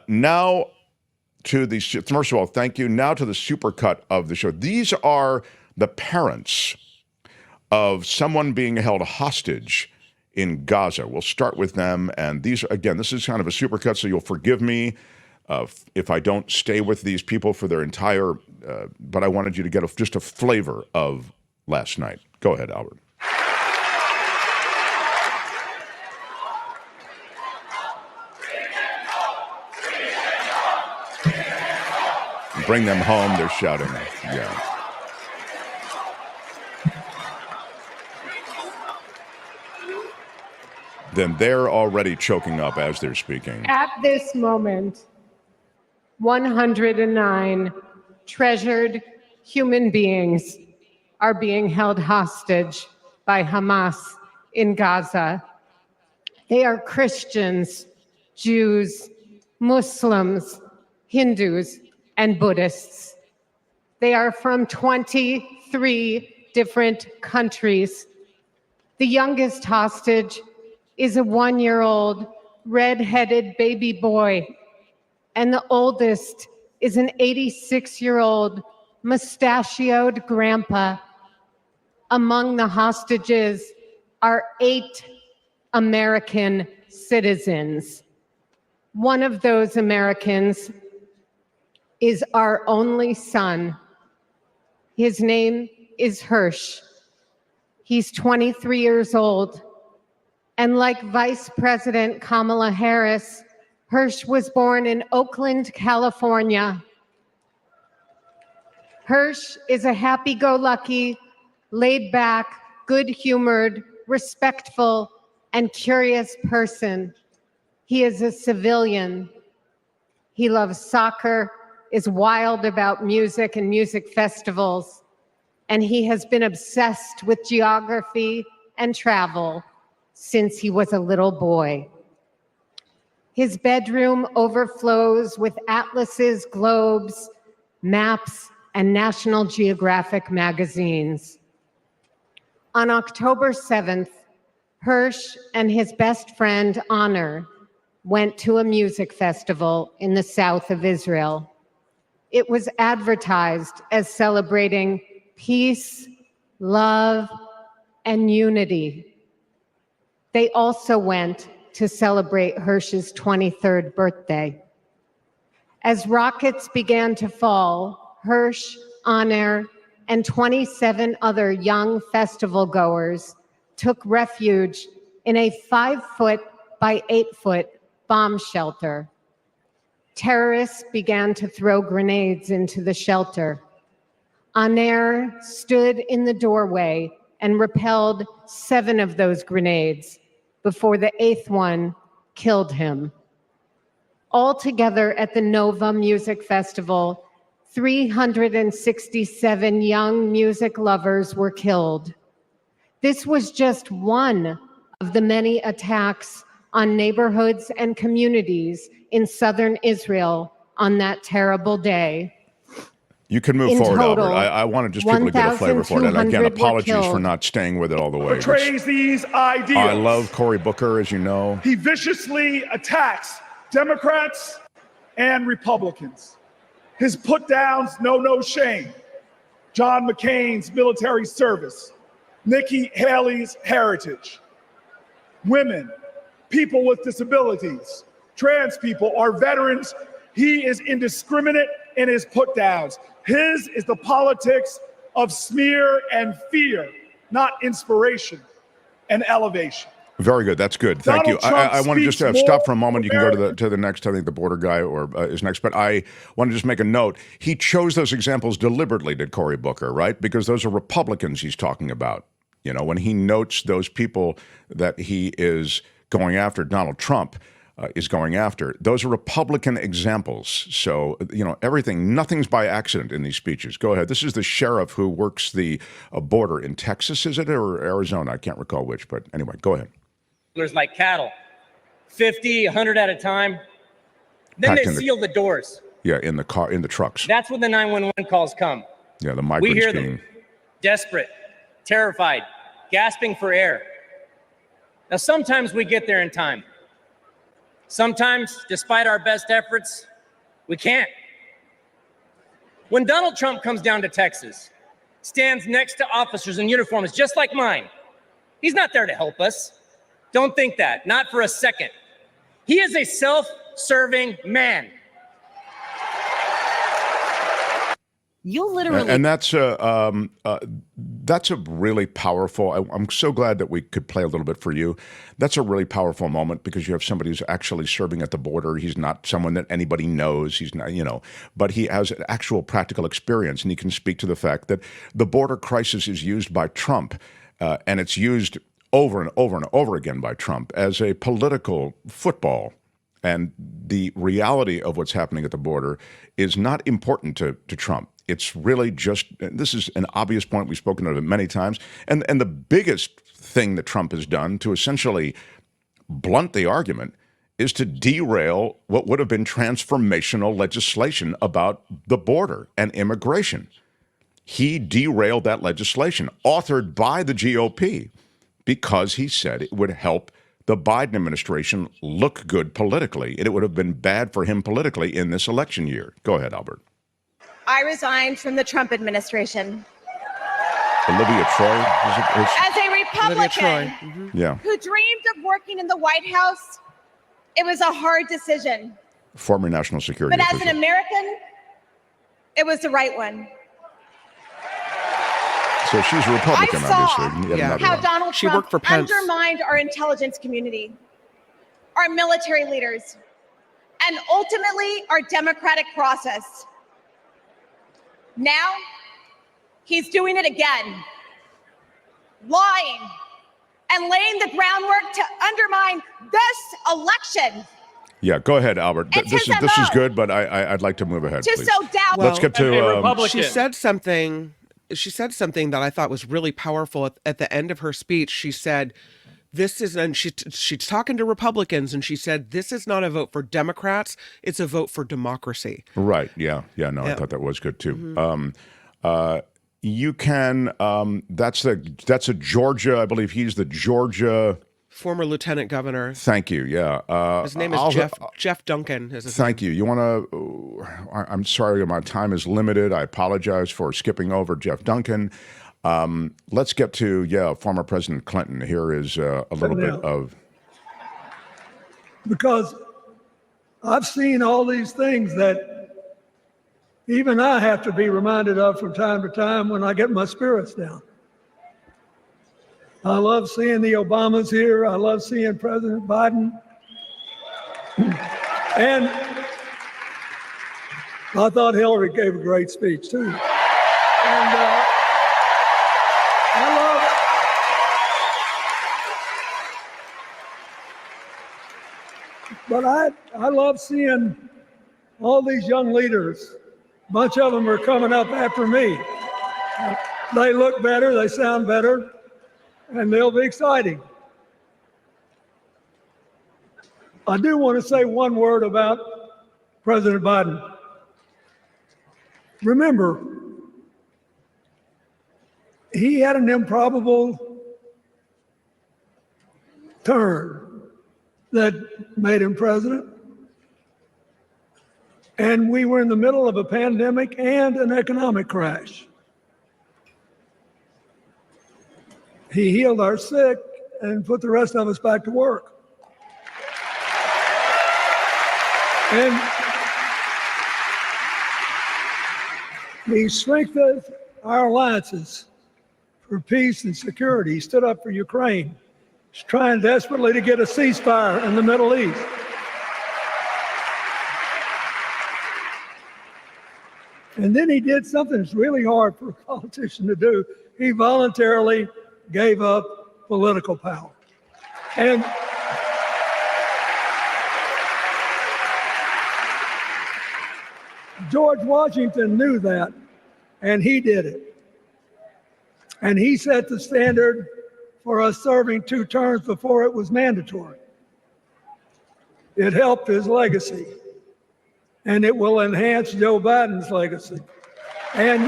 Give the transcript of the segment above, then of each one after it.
Now to the, first of all, thank you. Now to the supercut of the show. These are the parents of someone being held hostage in Gaza. We'll start with them. And these, again, this is kind of a supercut, so you'll forgive me if I don't stay with these people for their entire, but I wanted you to get just a flavor of last night. Go ahead, Albert. Bring them home, they're shouting. Yeah. Then they're already choking up as they're speaking. At this moment, 109 treasured human beings are being held hostage by Hamas in Gaza. They are Christians, Jews, Muslims, Hindus, and Buddhists. They are from 23 different countries. The youngest hostage is a 1-year-old red-headed baby boy, and the oldest is an 86-year-old mustachioed grandpa. Among the hostages are 8 American citizens. One of those Americans is our only son. His name is Hirsch. He's 23 years old. And like Vice President Kamala Harris, Hirsch was born in Oakland, California. Hirsch is a happy-go-lucky, laid-back, good-humored, respectful, and curious person. He is a civilian. He loves soccer, is wild about music and music festivals, and he has been obsessed with geography and travel since he was a little boy. His bedroom overflows with atlases, globes, maps, and National Geographic magazines. On October 7th, Hirsch and his best friend, Honor, went to a music festival in the south of Israel. It was advertised as celebrating peace, love, and unity. They also went to celebrate Hirsch's 23rd birthday. As rockets began to fall, Hirsch, Honor, and 27 other young festival goers took refuge in a 5-foot by 8-foot bomb shelter. Terrorists began to throw grenades into the shelter. Honor stood in the doorway and repelled 7 of those grenades before the 8th one killed him. Altogether at the Nova Music Festival, 367 young music lovers were killed. This was just one of the many attacks on neighborhoods and communities in southern Israel on that terrible day. You can move forward, Albert. I want to just people to get a flavor for it. And again, apologies for not staying with it all the way. Portrays these ideals. I love Cory Booker, as you know. He viciously attacks Democrats and Republicans. His put-downs know no shame. John McCain's military service, Nikki Haley's heritage, women, people with disabilities, trans people, our veterans. He is indiscriminate in his put-downs. His is the politics of smear and fear, not inspiration and elevation. Very good. That's good. Thank you. I want to just stop for a moment. You can go to the next. I think the border guy is next. But I want to just make a note. He chose those examples deliberately, did Cory Booker, right? Because those are Republicans he's talking about. You know, when he notes those people that he is going after, Donald Trump is going after, those are Republican examples. So, you know, nothing's by accident in these speeches. Go ahead. This is the sheriff who works the border in Texas, is it, or Arizona? I can't recall which, but anyway, go ahead. Like cattle, 50, 100 at a time. Then they seal the doors. Yeah, in the trucks. That's when the 911 calls come. Yeah, the migrants we hear them, desperate, terrified, gasping for air. Now, sometimes we get there in time. Sometimes, despite our best efforts, we can't. When Donald Trump comes down to Texas, stands next to officers in uniforms just like mine, he's not there to help us. Don't think that, not for a second. He is a self-serving man. You literally, and that's a really powerful. I'm so glad that we could play a little bit for you. That's a really powerful moment because you have somebody who's actually serving at the border. He's not someone that anybody knows. He's not, but he has an actual practical experience, and he can speak to the fact that the border crisis is used by Trump, and it's used over and over and over again by Trump as a political football. And the reality of what's happening at the border is not important to Trump. It's really just, this is an obvious point. We've spoken of it many times. And the biggest thing that Trump has done to essentially blunt the argument is to derail what would have been transformational legislation about the border and immigration. He derailed that legislation authored by the GOP because he said it would help the Biden administration look good politically. It would have been bad for him politically in this election year. Go ahead, Albert. I resigned from the Trump administration. Olivia Troy? As a Republican who dreamed of working in the White House, it was a hard decision. Former national security But official. as an American, it was the right one. So she's a Republican, I saw obviously. how Donald She Trump worked for Pence. undermined our intelligence community, our military leaders, and ultimately our democratic process. Now, he's doing it again, lying and laying the groundwork to undermine this election. Yeah, go ahead, Albert. It's This his is MO. good, but I'd like to move ahead, To please. sow doubt. Let's get to Republican. she said something that I thought was really powerful at the end of her speech. She said, she's talking to Republicans, and she said, this is not a vote for Democrats, it's a vote for democracy. Right, yeah, I thought that was good, too. You can, that's a Georgia, I believe he's the Georgia... Former lieutenant governor. Thank you, yeah. His name is Jeff Duncan. Thank you. You want to, I'm sorry, my time is limited. I apologize for skipping over Jeff Duncan. Let's get to, former President Clinton. Here is a little bit of... Because I've seen all these things that even I have to be reminded of from time to time when I get my spirits down. I love seeing the Obamas here. I love seeing President Biden. And I thought Hillary gave a great speech too. And I love seeing all these young leaders. A bunch of them are coming up after me. They look better, they sound better, and they'll be exciting. I do want to say one word about President Biden. Remember, he had an improbable turn that made him president. And we were in the middle of a pandemic and an economic crash. He healed our sick and put the rest of us back to work. And he strengthened our alliances for peace and security. He stood up for Ukraine. He's trying desperately to get a ceasefire in the Middle East. And then he did something that's really hard for a politician to do. He voluntarily gave up political power. And George Washington knew that, and he did it. And he set the standard for us serving 2 terms before it was mandatory. It helped his legacy, and it will enhance Joe Biden's legacy. And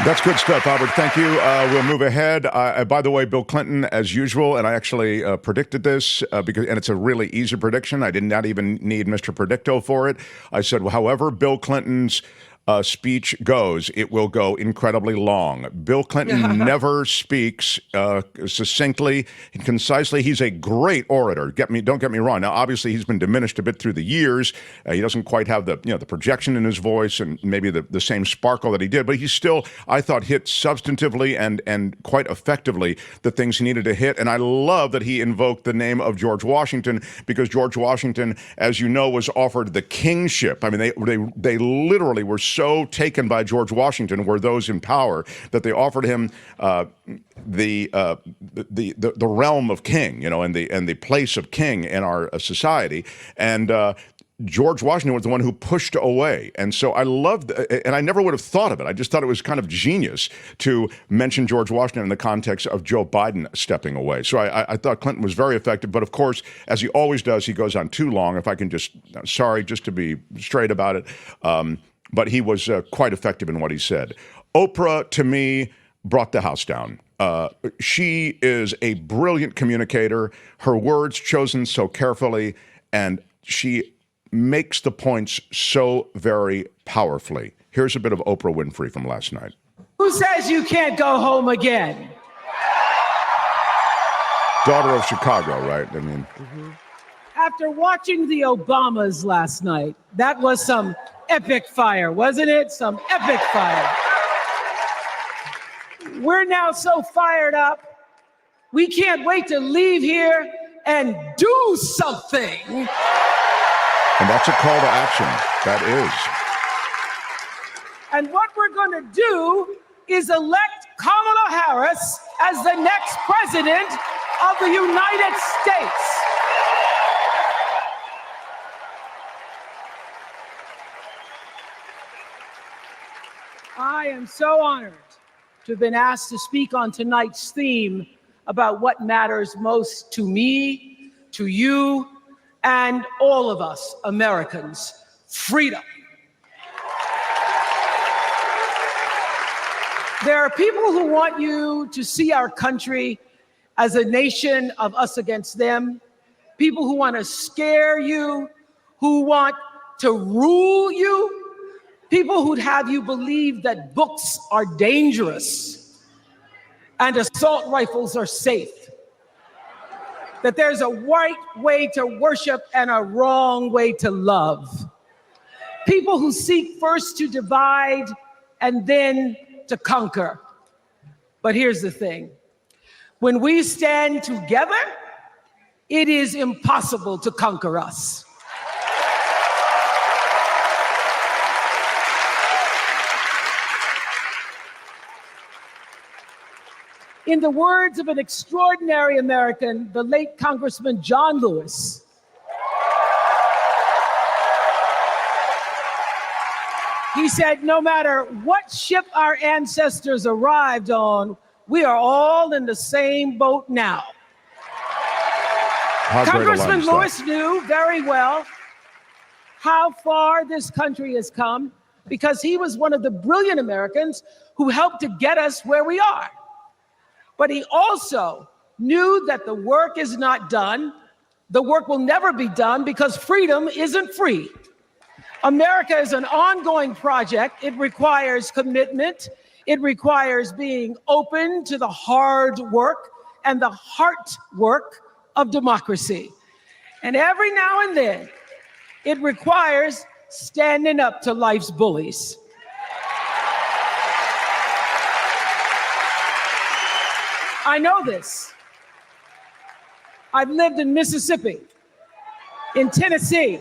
That's good stuff, Albert. Thank you. We'll move ahead. By the way, Bill Clinton, as usual, and I actually predicted this and it's a really easy prediction. I did not even need Mr. Predicto for it. I said, well, however Bill Clinton's speech goes, it will go incredibly long. Bill Clinton never speaks succinctly and concisely. He's a great orator. Don't get me wrong. Now, obviously, he's been diminished a bit through the years. He doesn't quite have the projection in his voice and maybe the same sparkle that he did. But he still, I thought, hit substantively and quite effectively the things he needed to hit. And I love that he invoked the name of George Washington, because George Washington, as you know, was offered the kingship. I mean, they literally were so taken by George Washington, were those in power, that they offered him the realm of king, and the place of king in our society. And George Washington was the one who pushed away. And so I loved, and I never would have thought of it. I just thought it was kind of genius to mention George Washington in the context of Joe Biden stepping away. So I thought Clinton was very effective. But of course, as he always does, he goes on too long. If I can just to be straight about it. But he was quite effective in what he said. Oprah, to me, brought the house down. She is a brilliant communicator, her words chosen so carefully, and she makes the points so very powerfully. Here's a bit of Oprah Winfrey from last night. Who says you can't go home again? Daughter of Chicago, right? I mean. After watching the Obamas last night, that was some epic fire, wasn't it? Some epic fire. We're now so fired up, we can't wait to leave here and do something. And that's a call to action. That is. And what we're going to do is elect Kamala Harris as the next president of the United States. I am so honored to have been asked to speak on tonight's theme about what matters most to me, to you, and all of us Americans: freedom. There are people who want you to see our country as a nation of us against them, people who want to scare you, who want to rule you, people who'd have you believe that books are dangerous and assault rifles are safe, that there's a right way to worship and a wrong way to love. People who seek first to divide and then to conquer. But here's the thing. When we stand together, it is impossible to conquer us. In the words of an extraordinary American, the late Congressman John Lewis, he said, no matter what ship our ancestors arrived on, we are all in the same boat now. Congressman Lewis knew very well how far this country has come, because he was one of the brilliant Americans who helped to get us where we are. But he also knew that the work is not done. The work will never be done because freedom isn't free. America is an ongoing project. It requires commitment. It requires being open to the hard work and the heart work of democracy. And every now and then, it requires standing up to life's bullies. I know this. I've lived in Mississippi, in Tennessee,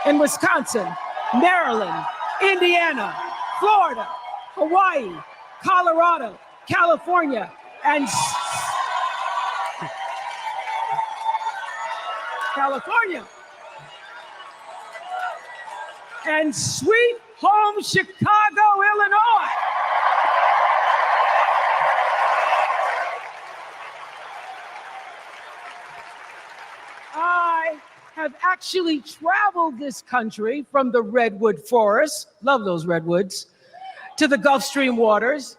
in Wisconsin, Maryland, Indiana, Florida, Hawaii, Colorado, California, and sweet home Chicago, Illinois. I have actually traveled this country from the redwood forest, love those redwoods, to the Gulf Stream waters.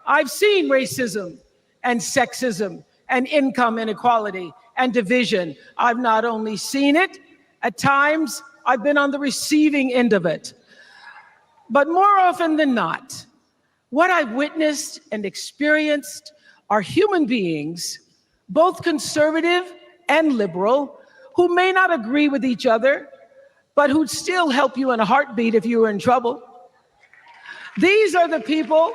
I've seen racism and sexism and income inequality and division. I've not only seen it, at times I've been on the receiving end of it. But more often than not, what I've witnessed and experienced are human beings, both conservative and liberal, who may not agree with each other, but who'd still help you in a heartbeat if you were in trouble. These are the people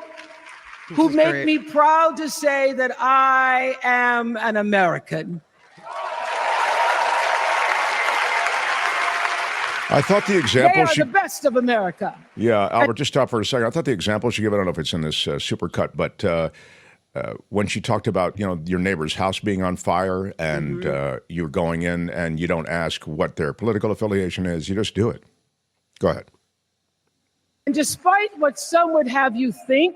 who make me proud to say that I am an American. I thought the example they are the best of America. Yeah, Albert, just stop for a second. I thought the example she gave, I don't know if it's in this supercut, but when she talked about, your neighbor's house being on fire and you're going in and you don't ask what their political affiliation is, you just do it. Go ahead. And despite what some would have you think,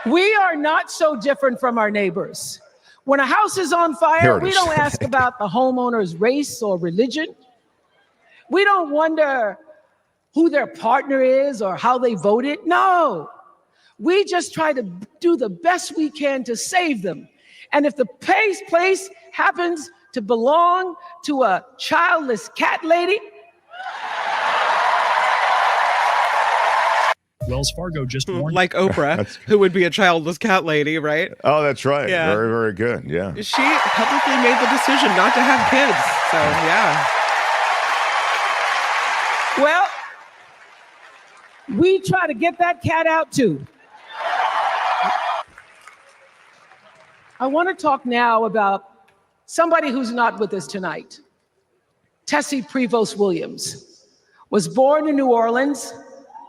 we are not so different from our neighbors. When a house is on fire, we don't ask about the homeowner's race or religion. We don't wonder who their partner is or how they voted. No, we just try to do the best we can to save them. And if the place happens to belong to a childless cat lady, Wells Fargo just warned. Like Oprah, who would be a childless cat lady, right? Oh, that's right. Yeah. Very, very good. Yeah. She publicly made the decision not to have kids. So, yeah. Well, we try to get that cat out too. I want to talk now about somebody who's not with us tonight. Tessie Prevost Williams was born in New Orleans,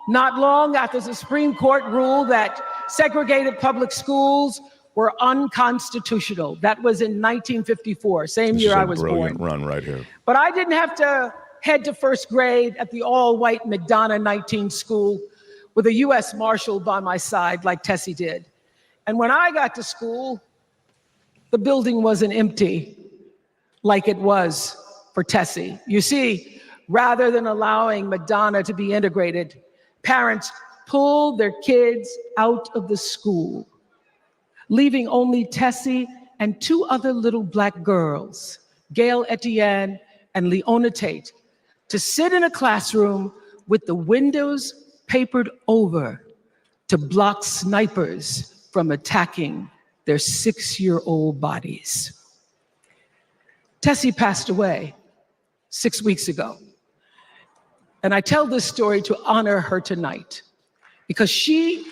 not long after the Supreme Court ruled that segregated public schools were unconstitutional. That was in 1954, same year I was born. Brilliant run right here. But I didn't have to head to first grade at the all-white McDonough 19 school with a U.S. Marshal by my side like Tessie did. And when I got to school, the building wasn't empty like it was for Tessie. You see, rather than allowing McDonough to be integrated, parents pulled their kids out of the school, leaving only Tessie and two other little Black girls, Gail Etienne and Leona Tate, to sit in a classroom with the windows papered over to block snipers from attacking their 6-year-old bodies. Tessie passed away 6 weeks ago. And I tell this story to honor her tonight because she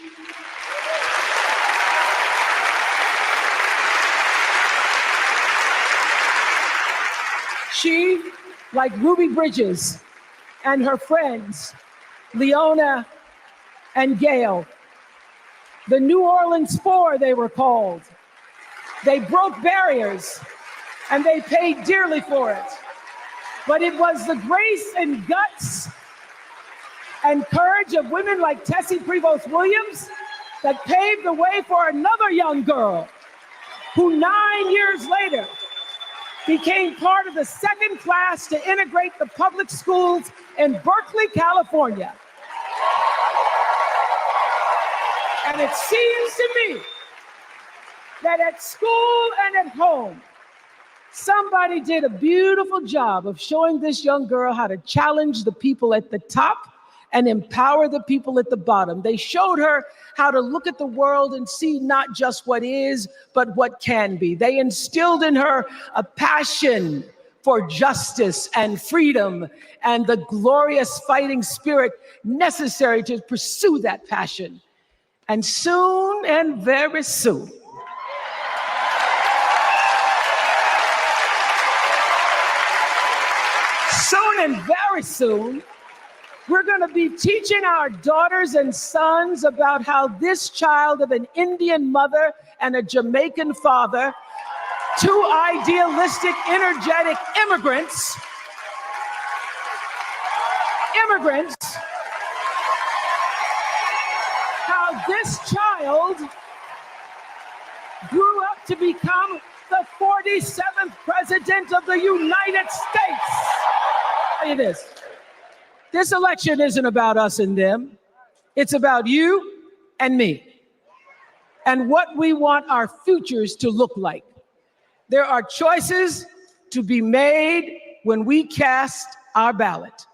like Ruby Bridges and her friends, Leona and Gail, the New Orleans Four they were called. They broke barriers and they paid dearly for it. But it was the grace and guts and courage of women like Tessie Prevost Williams that paved the way for another young girl who 9 years later became part of the second class to integrate the public schools in Berkeley, California. And it seems to me that at school and at home, somebody did a beautiful job of showing this young girl how to challenge the people at the top and empower the people at the bottom. They showed her how to look at the world and see not just what is, but what can be. They instilled in her a passion for justice and freedom and the glorious fighting spirit necessary to pursue that passion. And soon and very soon, and very soon, we're going to be teaching our daughters and sons about how this child of an Indian mother and a Jamaican father, two idealistic, energetic immigrants, how this child grew up to become the 47th president of the United States. This. This election isn't about us and them. It's about you and me and what we want our futures to look like. There are choices to be made when we cast our ballot.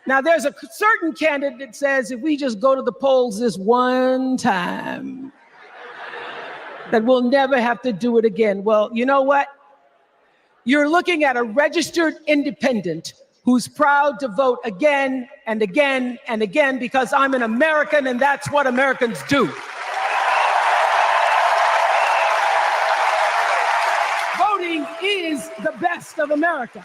Now, there's a certain candidate that says if we just go to the polls this one time, that we'll never have to do it again. Well, you know what? You're looking at a registered independent who's proud to vote again and again and again because I'm an American and that's what Americans do. Voting is the best of America.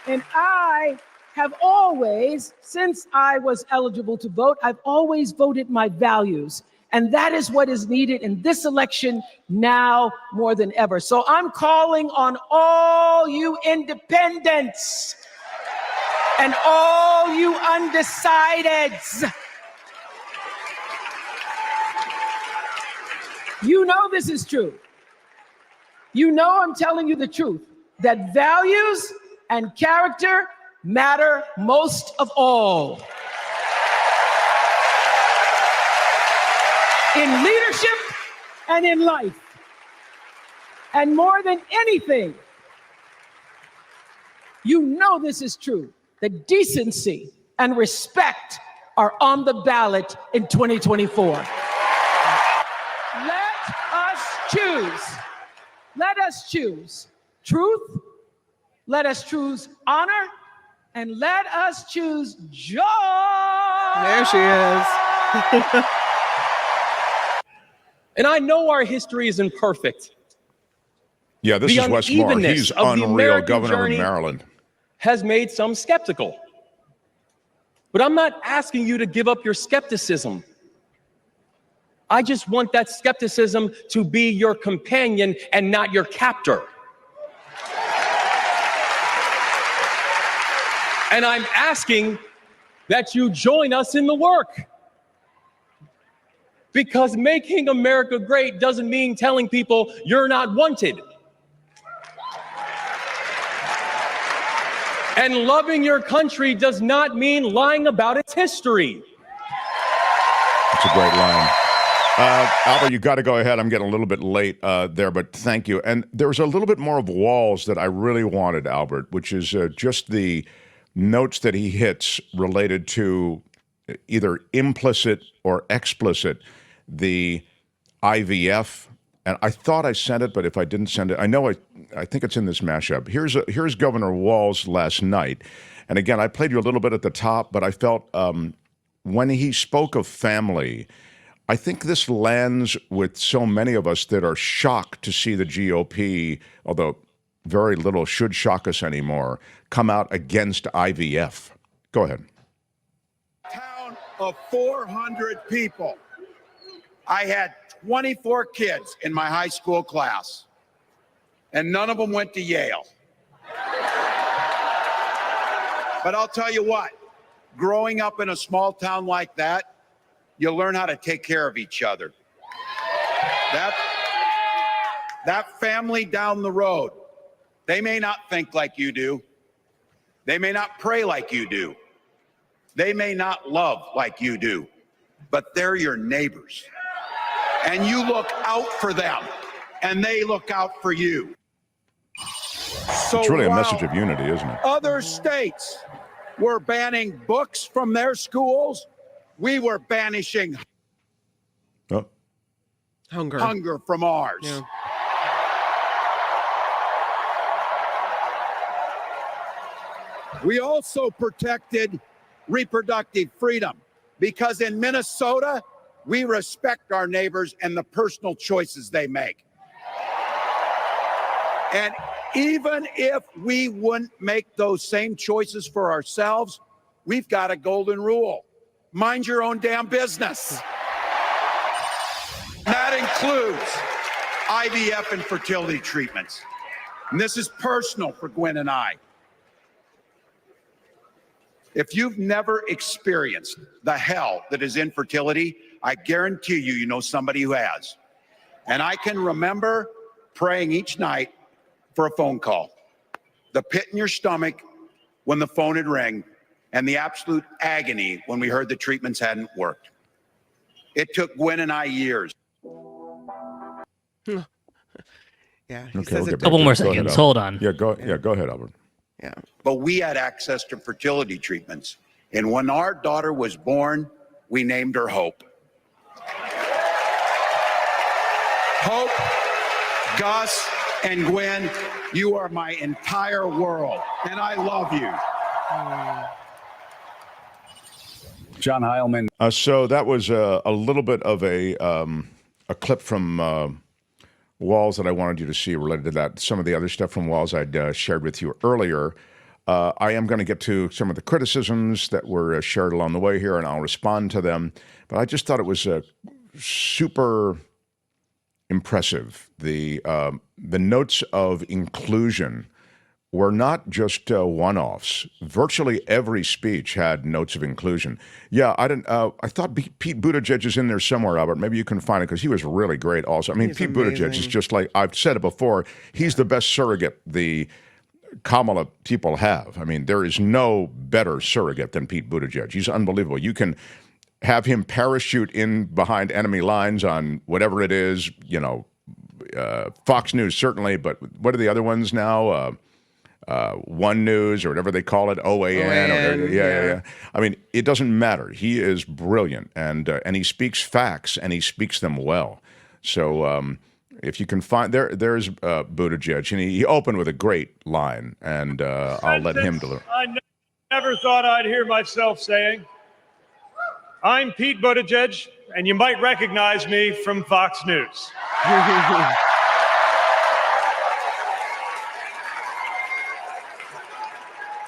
And I have always, since I was eligible to vote, I've always voted my values. And that is what is needed in this election now more than ever. So I'm calling on all you independents and all you undecideds. You know this is true. You know I'm telling you the truth, that values and character matter most of all. In leadership and in life. And more than anything, you know this is true, that decency and respect are on the ballot in 2024. Let us choose. Let us choose truth. Let us choose honor. And let us choose joy. There she is. And I know our history isn't perfect. Yeah, this is Wes Moore. He's unreal, governor of Maryland. Has made some skeptical. But I'm not asking you to give up your skepticism. I just want that skepticism to be your companion and not your captor. And I'm asking that you join us in the work. Because making America great doesn't mean telling people you're not wanted. And loving your country does not mean lying about its history. That's a great line. Albert, you got to go ahead. I'm getting a little bit late there, but thank you. And there's a little bit more of Walls that I really wanted, Albert, which is just the notes that he hits related to either implicit or explicit the IVF, and I thought I sent it, but if I didn't send it, I think it's in this mashup. Here's Governor Walz last night, and again, I played you a little bit at the top, but I felt when he spoke of family, I think this lands with so many of us that are shocked to see the GOP, although very little should shock us anymore, come out against IVF. Go ahead. Town of 400 people. I had 24 kids in my high school class, and none of them went to Yale. But I'll tell you what, growing up in a small town like that, you learn how to take care of each other. That family down the road, they may not think like you do. They may not pray like you do. They may not love like you do, but they're your neighbors. And you look out for them, and they look out for you. So it's really a message of unity, isn't it? Other states were banning books from their schools. We were banishing hunger from ours. Yeah. We also protected reproductive freedom because in Minnesota, we respect our neighbors and the personal choices they make. And even if we wouldn't make those same choices for ourselves, we've got a golden rule. Mind your own damn business. That includes IVF and fertility treatments. And this is personal for Gwen and I. If you've never experienced the hell that is infertility, I guarantee you, you know somebody who has. And I can remember praying each night for a phone call. The pit in your stomach when the phone had rang, and the absolute agony when we heard the treatments hadn't worked. It took Gwen and I years. Yeah, he Okay, says we'll it get back Couple to more it. Go ahead, seconds. Albert. Hold on. Go ahead, Albert. Yeah. But we had access to fertility treatments. And when our daughter was born, we named her Hope. Hope, Gus, and Gwen, you are my entire world, and I love you. John Heilman. So that was a little bit of a clip from Walls that I wanted you to see related to that. Some of the other stuff from Walls I'd shared with you earlier. I am going to get to some of the criticisms that were shared along the way here, and I'll respond to them. But I just thought it was super impressive. The notes of inclusion were not just one-offs. Virtually every speech had notes of inclusion. Yeah, I thought Pete Buttigieg is in there somewhere, Albert. Maybe you can find it because he was really great also. I mean, Pete Buttigieg is just like, I've said it before, he's the best surrogate the Kamala people have. I mean, there is no better surrogate than Pete Buttigieg. He's unbelievable. You can have him parachute in behind enemy lines on whatever it is, Fox News certainly, but what are the other ones now? One News or whatever they call it, OAN. Yeah. I mean, it doesn't matter. He is brilliant, and he speaks facts, and he speaks them well. So if you can find there's Buttigieg, and he opened with a great line, and I'll let him deliver. I never thought I'd hear myself saying, "I'm Pete Buttigieg, and you might recognize me from Fox News."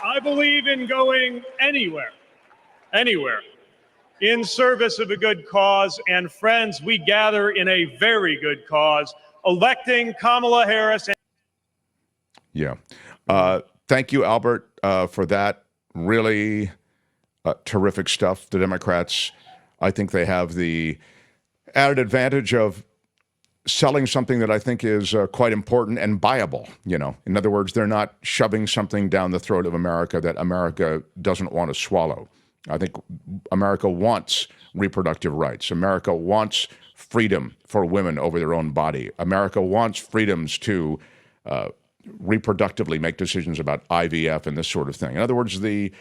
I believe in going anywhere, in service of a good cause. And friends, we gather in a very good cause, electing Kamala Harris. Yeah. Thank you, Albert, for that. Really terrific stuff. The Democrats, I think they have the added advantage of selling something that I think is quite important and buyable. In other words, they're not shoving something down the throat of America that America doesn't want to swallow. I think America wants reproductive rights. America wants freedom for women over their own body. America wants freedoms to reproductively make decisions about IVF and this sort of thing. In other words, the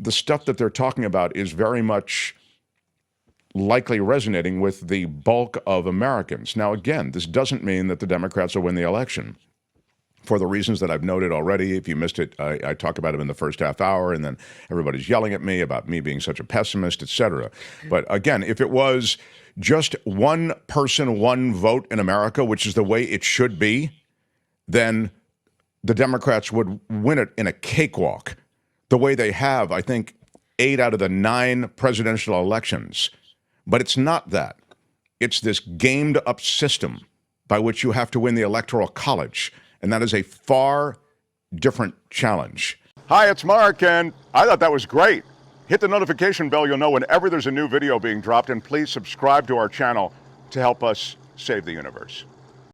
stuff that they're talking about is very much likely resonating with the bulk of Americans. Now, again, this doesn't mean that the Democrats will win the election. For the reasons that I've noted already, if you missed it, I talk about them in the first half hour, and then everybody's yelling at me about me being such a pessimist, etc. But again, if it was just one person, one vote in America, which is the way it should be, then the Democrats would win it in a cakewalk, the way they have, I think, 8 out of the 9 presidential elections. But it's not that. It's this gamed up system by which you have to win the Electoral College. And that is a far different challenge. Hi, it's Mark, and I thought that was great. Hit the notification bell. You'll know whenever there's a new video being dropped. And please subscribe to our channel to help us save the universe.